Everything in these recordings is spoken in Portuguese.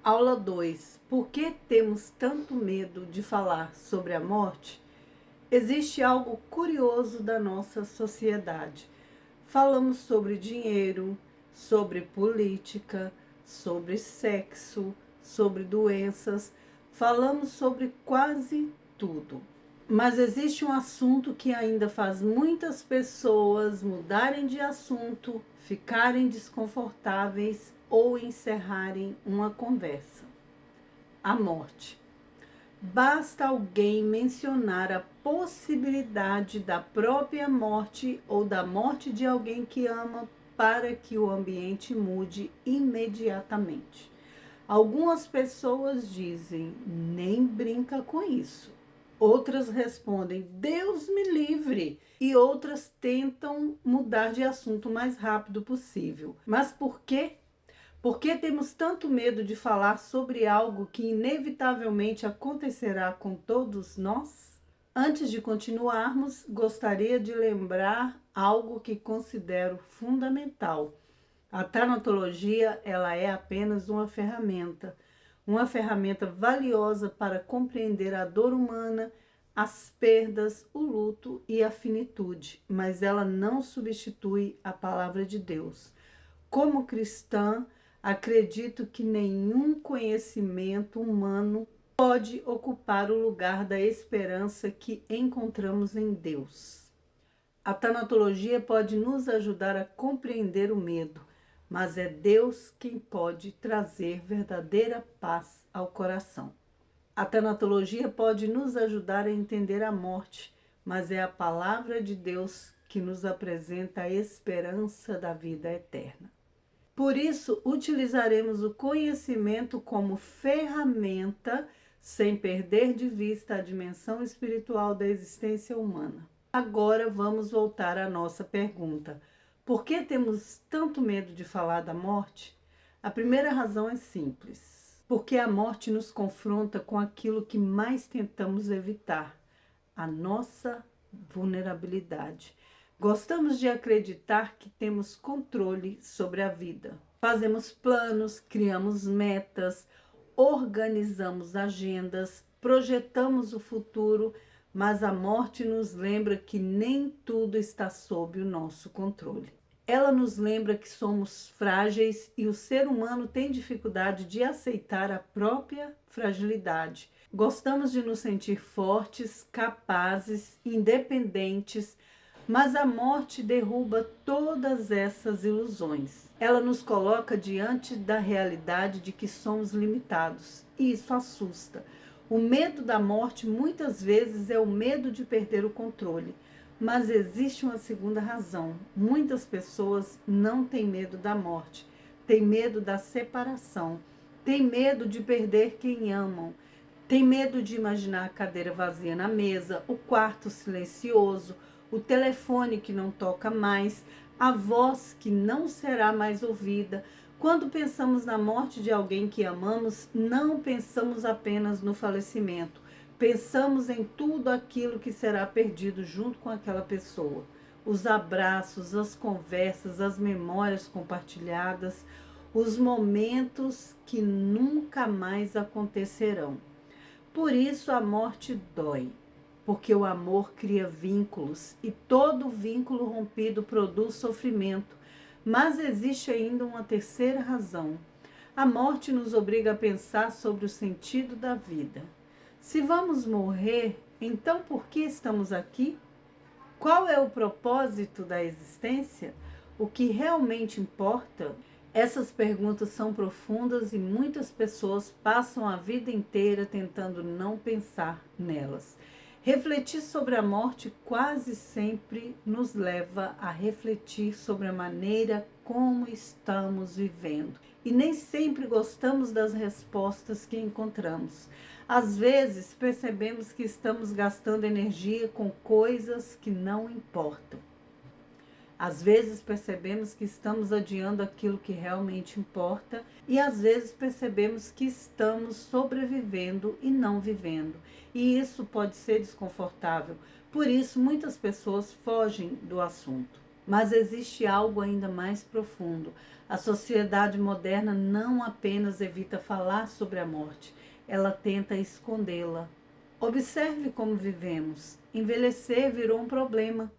Aula 2. Por que temos tanto medo de falar sobre a morte? Existe algo curioso da nossa sociedade. Falamos sobre dinheiro, sobre política, sobre sexo, sobre doenças, falamos sobre quase tudo. Mas existe um assunto que ainda faz muitas pessoas mudarem de assunto, ficarem desconfortáveis ou encerrarem uma conversa: a morte. Basta alguém mencionar a possibilidade da própria morte ou da morte de alguém que ama para que o ambiente mude imediatamente. Algumas pessoas dizem: nem brinca com isso. Outras respondem: Deus me livre. E outras tentam mudar de assunto o mais rápido possível. Mas por quê? Por que temos tanto medo de falar sobre algo que inevitavelmente acontecerá com todos nós? Antes de continuarmos, gostaria de lembrar algo que considero fundamental. A tanatologia, ela é apenas uma ferramenta valiosa para compreender a dor humana, as perdas, o luto e a finitude, mas ela não substitui a palavra de Deus. Como cristã, acredito que nenhum conhecimento humano pode ocupar o lugar da esperança que encontramos em Deus. A tanatologia pode nos ajudar a compreender o medo, mas é Deus quem pode trazer verdadeira paz ao coração. A tanatologia pode nos ajudar a entender a morte, mas é a palavra de Deus que nos apresenta a esperança da vida eterna. Por isso, utilizaremos o conhecimento como ferramenta, sem perder de vista a dimensão espiritual da existência humana. Agora vamos voltar à nossa pergunta. Por que temos tanto medo de falar da morte? A primeira razão é simples. Porque a morte nos confronta com aquilo que mais tentamos evitar, a nossa vulnerabilidade. Gostamos de acreditar que temos controle sobre a vida. Fazemos planos, criamos metas, organizamos agendas, projetamos o futuro, mas a morte nos lembra que nem tudo está sob o nosso controle. Ela nos lembra que somos frágeis e o ser humano tem dificuldade de aceitar a própria fragilidade. Gostamos de nos sentir fortes, capazes, independentes, mas a morte derruba todas essas ilusões. Ela nos coloca diante da realidade de que somos limitados, e isso assusta. O medo da morte muitas vezes é o medo de perder o controle. Mas existe uma segunda razão. Muitas pessoas não têm medo da morte, têm medo da separação, têm medo de perder quem amam, têm medo de imaginar a cadeira vazia na mesa, o quarto silencioso, o telefone que não toca mais, a voz que não será mais ouvida. Quando pensamos na morte de alguém que amamos, não pensamos apenas no falecimento. Pensamos em tudo aquilo que será perdido junto com aquela pessoa. Os abraços, as conversas, as memórias compartilhadas, os momentos que nunca mais acontecerão. Por isso a morte dói, porque o amor cria vínculos e todo vínculo rompido produz sofrimento. Mas existe ainda uma terceira razão. A morte nos obriga a pensar sobre o sentido da vida. Se vamos morrer, então por que estamos aqui? Qual é o propósito da existência? O que realmente importa? Essas perguntas são profundas e muitas pessoas passam a vida inteira tentando não pensar nelas. Refletir sobre a morte quase sempre nos leva a refletir sobre a maneira como estamos vivendo. E nem sempre gostamos das respostas que encontramos. Às vezes percebemos que estamos gastando energia com coisas que não importam. Às vezes percebemos que estamos adiando aquilo que realmente importa e às vezes percebemos que estamos sobrevivendo e não vivendo. E isso pode ser desconfortável. Por isso, muitas pessoas fogem do assunto. Mas existe algo ainda mais profundo. A sociedade moderna não apenas evita falar sobre a morte, ela tenta escondê-la. Observe como vivemos. Envelhecer virou um problema.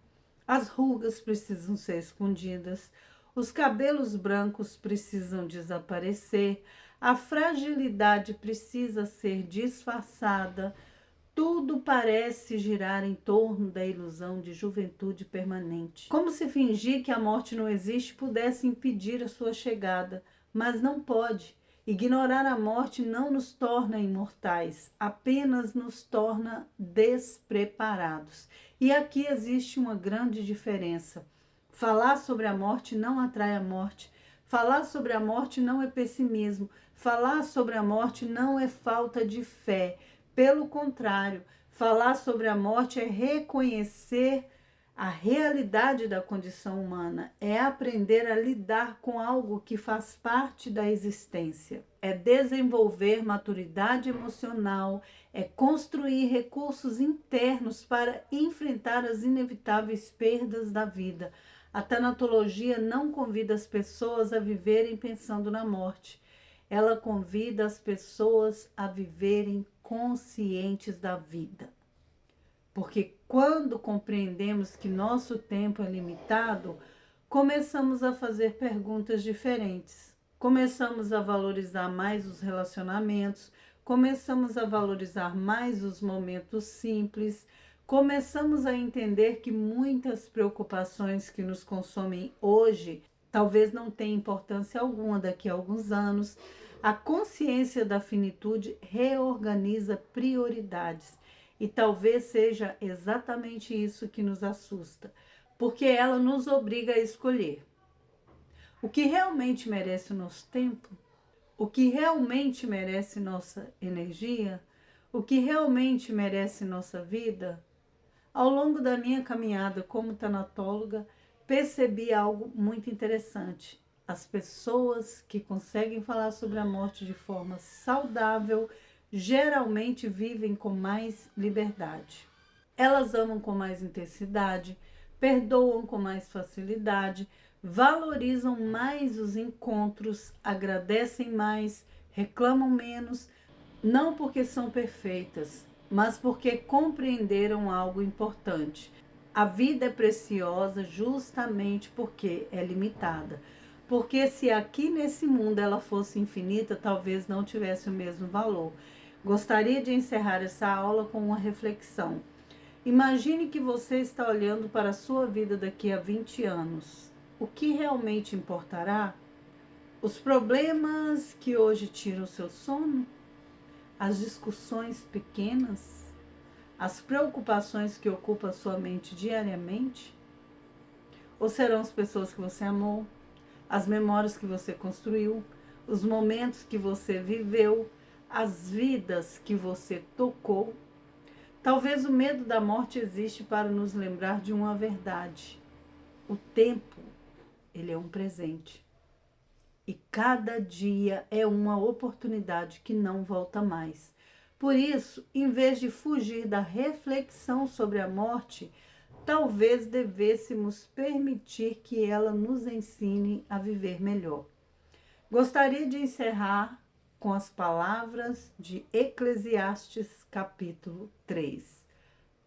As rugas precisam ser escondidas, os cabelos brancos precisam desaparecer, a fragilidade precisa ser disfarçada. Tudo parece girar em torno da ilusão de juventude permanente. Como se fingir que a morte não existe pudesse impedir a sua chegada, mas não pode. Ignorar a morte não nos torna imortais, apenas nos torna despreparados. E aqui existe uma grande diferença. Falar sobre a morte não atrai a morte. Falar sobre a morte não é pessimismo. Falar sobre a morte não é falta de fé. Pelo contrário, falar sobre a morte é reconhecer a realidade da condição humana, é aprender a lidar com algo que faz parte da existência, é desenvolver maturidade emocional, é construir recursos internos para enfrentar as inevitáveis perdas da vida. A tanatologia não convida as pessoas a viverem pensando na morte. Ela convida as pessoas a viverem conscientes da vida. Porque quando compreendemos que nosso tempo é limitado, começamos a fazer perguntas diferentes. Começamos a valorizar mais os relacionamentos, começamos a valorizar mais os momentos simples, começamos a entender que muitas preocupações que nos consomem hoje talvez não tenham importância alguma daqui a alguns anos. A consciência da finitude reorganiza prioridades. E talvez seja exatamente isso que nos assusta, porque ela nos obriga a escolher o que realmente merece o nosso tempo, o que realmente merece nossa energia, o que realmente merece nossa vida. Ao longo da minha caminhada como tanatóloga, percebi algo muito interessante. As pessoas que conseguem falar sobre a morte de forma saudável geralmente vivem com mais liberdade. Elas amam com mais intensidade, perdoam com mais facilidade, valorizam mais os encontros, agradecem mais, reclamam menos, não porque são perfeitas, mas porque compreenderam algo importante. A vida é preciosa justamente porque é limitada. Porque se aqui nesse mundo ela fosse infinita, talvez não tivesse o mesmo valor. Gostaria de encerrar essa aula com uma reflexão. Imagine que você está olhando para a sua vida daqui a 20 anos. O que realmente importará? Os problemas que hoje tiram o seu sono? As discussões pequenas? As preocupações que ocupam a sua mente diariamente? Ou serão as pessoas que você amou? As memórias que você construiu? Os momentos que você viveu? As vidas que você tocou? Talvez o medo da morte existe para nos lembrar de uma verdade. O tempo, ele é um presente. E cada dia é uma oportunidade que não volta mais. Por isso, em vez de fugir da reflexão sobre a morte, talvez devêssemos permitir que ela nos ensine a viver melhor. Gostaria de encerrar com as palavras de Eclesiastes capítulo 3.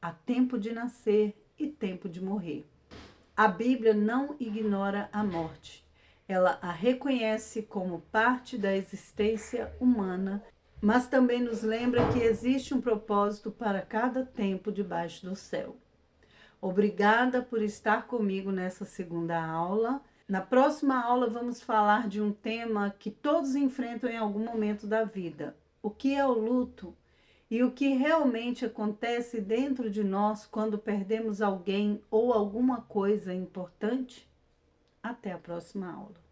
Há tempo de nascer e tempo de morrer. A Bíblia não ignora a morte. Ela a reconhece como parte da existência humana, mas também nos lembra que existe um propósito para cada tempo debaixo do céu. Obrigada por estar comigo nessa segunda aula. Na próxima aula vamos falar de um tema que todos enfrentam em algum momento da vida. O que é o luto? E o que realmente acontece dentro de nós quando perdemos alguém ou alguma coisa importante? Até a próxima aula.